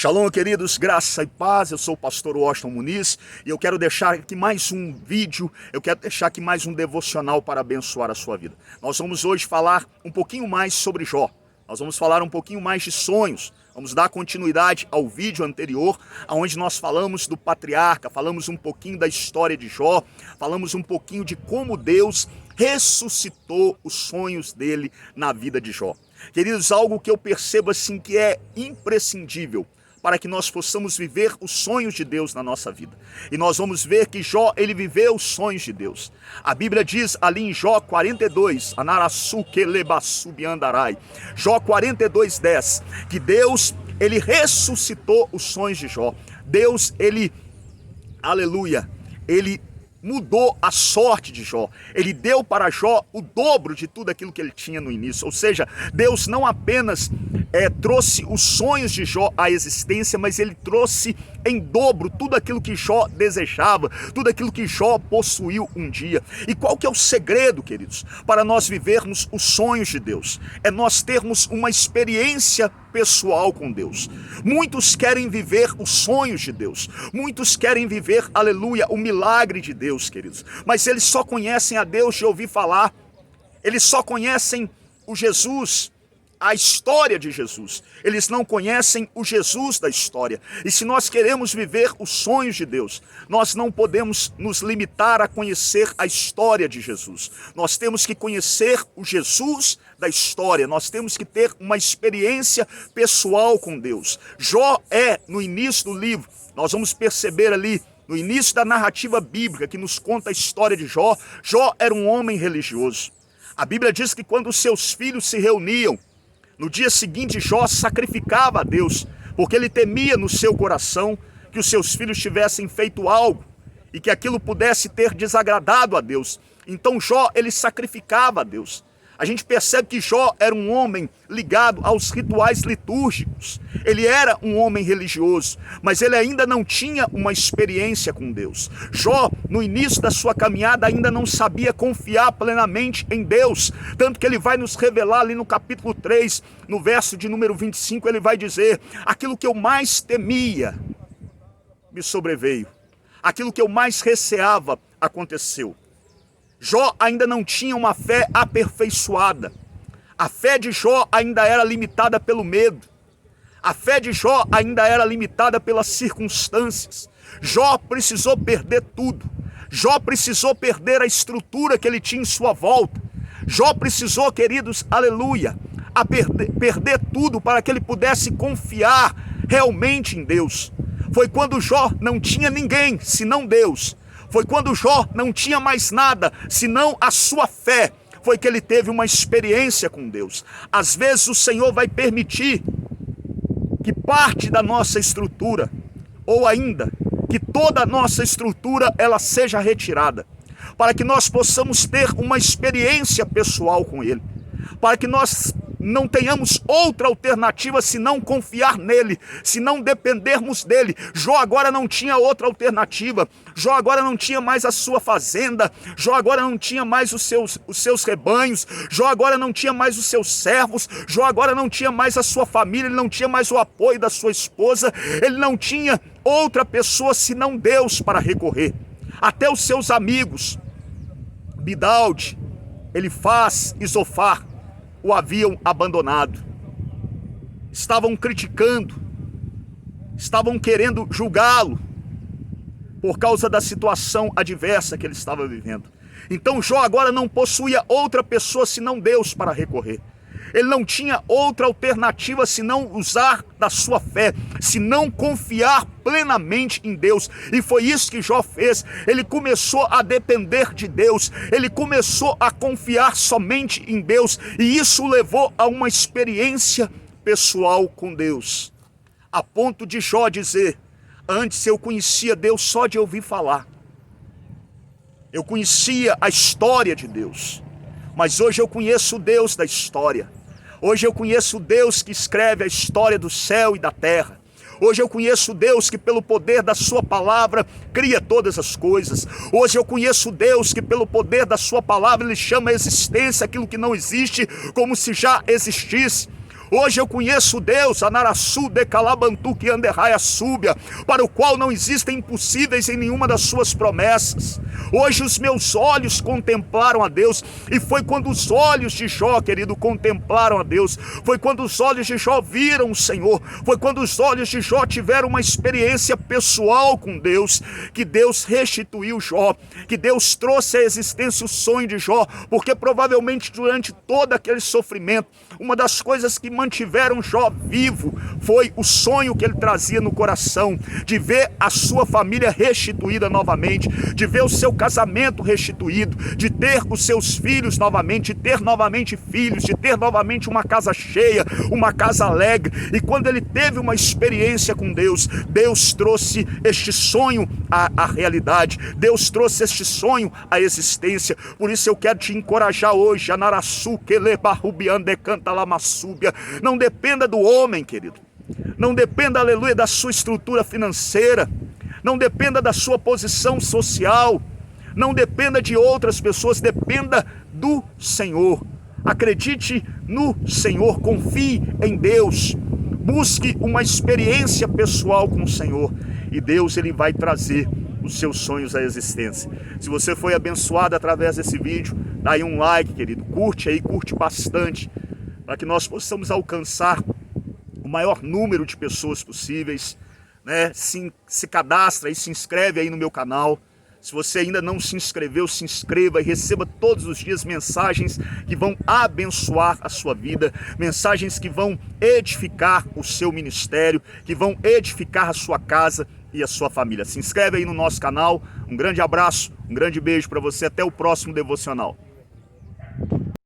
Shalom, queridos, graça e paz. Eu sou o pastor Washington Muniz e eu quero deixar aqui mais um vídeo, eu quero deixar aqui mais um devocional para abençoar a sua vida. Nós vamos hoje falar um pouquinho mais sobre Jó. Nós vamos falar um pouquinho mais de sonhos. Vamos dar continuidade ao vídeo anterior, onde nós falamos do patriarca, falamos um pouquinho da história de Jó, falamos um pouquinho de como Deus ressuscitou os sonhos dele na vida de Jó. Queridos, algo que eu percebo assim que é imprescindível para que nós possamos viver os sonhos de Deus na nossa vida. E nós vamos ver que Jó, ele viveu os sonhos de Deus. A Bíblia diz ali em Jó 42, Jó 42:10, que Deus, ele ressuscitou os sonhos de Jó. Deus, ele, aleluia, ele mudou a sorte de Jó. Ele deu para Jó o dobro de tudo aquilo que ele tinha no início. Ou seja, Deus não apenas trouxe os sonhos de Jó à existência, mas ele trouxe em dobro tudo aquilo que Jó desejava, tudo aquilo que Jó possuiu um dia. E qual que é o segredo, queridos, para nós vivermos os sonhos de Deus? É nós termos uma experiência pessoal com Deus. Muitos querem viver os sonhos de Deus, muitos querem viver, aleluia, o milagre de Deus, queridos, mas eles só conhecem a Deus de ouvir falar, eles só conhecem o Jesus, a história de Jesus, eles não conhecem o Jesus da história. E se nós queremos viver os sonhos de Deus, nós não podemos nos limitar a conhecer a história de Jesus. Nós temos que conhecer o Jesus da história, nós temos que ter uma experiência pessoal com Deus. Jó no início do livro, nós vamos perceber ali, no início da narrativa bíblica que nos conta a história de Jó, Jó era um homem religioso. A Bíblia diz que quando os seus filhos se reuniam, no dia seguinte, Jó sacrificava a Deus, porque ele temia no seu coração que os seus filhos tivessem feito algo e que aquilo pudesse ter desagradado a Deus. Então Jó, ele sacrificava a Deus. A gente percebe que Jó era um homem ligado aos rituais litúrgicos. Ele era um homem religioso, mas ele ainda não tinha uma experiência com Deus. Jó, no início da sua caminhada, ainda não sabia confiar plenamente em Deus. Tanto que ele vai nos revelar ali no capítulo 3, no verso de número 25, ele vai dizer: aquilo que eu mais temia me sobreveio. Aquilo que eu mais receava aconteceu. Jó ainda não tinha uma fé aperfeiçoada. A fé de Jó ainda era limitada pelo medo. A fé de Jó ainda era limitada pelas circunstâncias. Jó precisou perder tudo. Jó precisou perder a estrutura que ele tinha em sua volta. Jó precisou, queridos, aleluia, perder tudo para que ele pudesse confiar realmente em Deus. Foi quando Jó não tinha ninguém senão Deus. Foi quando Jó não tinha mais nada, senão a sua fé. Foi que ele teve uma experiência com Deus. Às vezes o Senhor vai permitir que parte da nossa estrutura, ou ainda que toda a nossa estrutura, ela seja retirada, para que nós possamos ter uma experiência pessoal com Ele, para que nós não tenhamos outra alternativa senão confiar nele, se não dependermos dele. Jó agora não tinha outra alternativa. Jó agora não tinha mais a sua fazenda. Jó agora não tinha mais os seus rebanhos. Jó agora não tinha mais os seus servos. Jó agora não tinha mais a sua família. Ele não tinha mais o apoio da sua esposa. Ele não tinha outra pessoa senão Deus para recorrer. Até os seus amigos, Bidalde, Elifaz e Zofar, o haviam abandonado, estavam criticando, estavam querendo julgá-lo por causa da situação adversa que ele estava vivendo. Então Jó agora não possuía outra pessoa senão Deus para recorrer. Ele não tinha outra alternativa senão usar da sua fé, senão confiar plenamente em Deus. E foi isso que Jó fez. Ele começou a depender de Deus, ele começou a confiar somente em Deus, e isso o levou a uma experiência pessoal com Deus, a ponto de Jó dizer: antes eu conhecia Deus só de ouvir falar, eu conhecia a história de Deus, mas hoje eu conheço o Deus da história. Hoje eu conheço o Deus que escreve a história do céu e da terra. Hoje eu conheço o Deus que pelo poder da sua palavra cria todas as coisas. Hoje eu conheço o Deus que pelo poder da sua palavra ele chama a existência aquilo que não existe como se já existisse. Hoje eu conheço Deus, Anaraçu de Calabantu que Anderraia Súbia, para o qual não existem impossíveis em nenhuma das suas promessas. Hoje os meus olhos contemplaram a Deus, e foi quando os olhos de Jó, querido, contemplaram a Deus, foi quando os olhos de Jó viram o Senhor, foi quando os olhos de Jó tiveram uma experiência pessoal com Deus, que Deus restituiu Jó, que Deus trouxe à existência o sonho de Jó, porque provavelmente durante todo aquele sofrimento, uma das coisas que mantiveram Jó vivo foi o sonho que ele trazia no coração, de ver a sua família restituída novamente, de ver o seu casamento restituído, de ter os seus filhos novamente, de ter novamente filhos, de ter novamente uma casa cheia, uma casa alegre. E quando ele teve uma experiência com Deus, Deus trouxe este sonho à realidade, Deus trouxe este sonho à existência. Por isso eu quero te encorajar hoje, Anaraçu, Kelebarubiande, canta lamassúbia. Não dependa do homem, querido, não dependa, aleluia, da sua estrutura financeira, não dependa da sua posição social, não dependa de outras pessoas, dependa do Senhor. Acredite no Senhor, confie em Deus, busque uma experiência pessoal com o Senhor, e Deus, ele vai trazer os seus sonhos à existência. Se você foi abençoado através desse vídeo, dá aí um like, querido, curte aí, curte bastante, para que nós possamos alcançar o maior número de pessoas possíveis, né? Se cadastra e se inscreve aí no meu canal. Se você ainda não se inscreveu, se inscreva e receba todos os dias mensagens que vão abençoar a sua vida, mensagens que vão edificar o seu ministério, que vão edificar a sua casa e a sua família. Se inscreve aí no nosso canal. Um grande abraço, um grande beijo para você. Até o próximo devocional.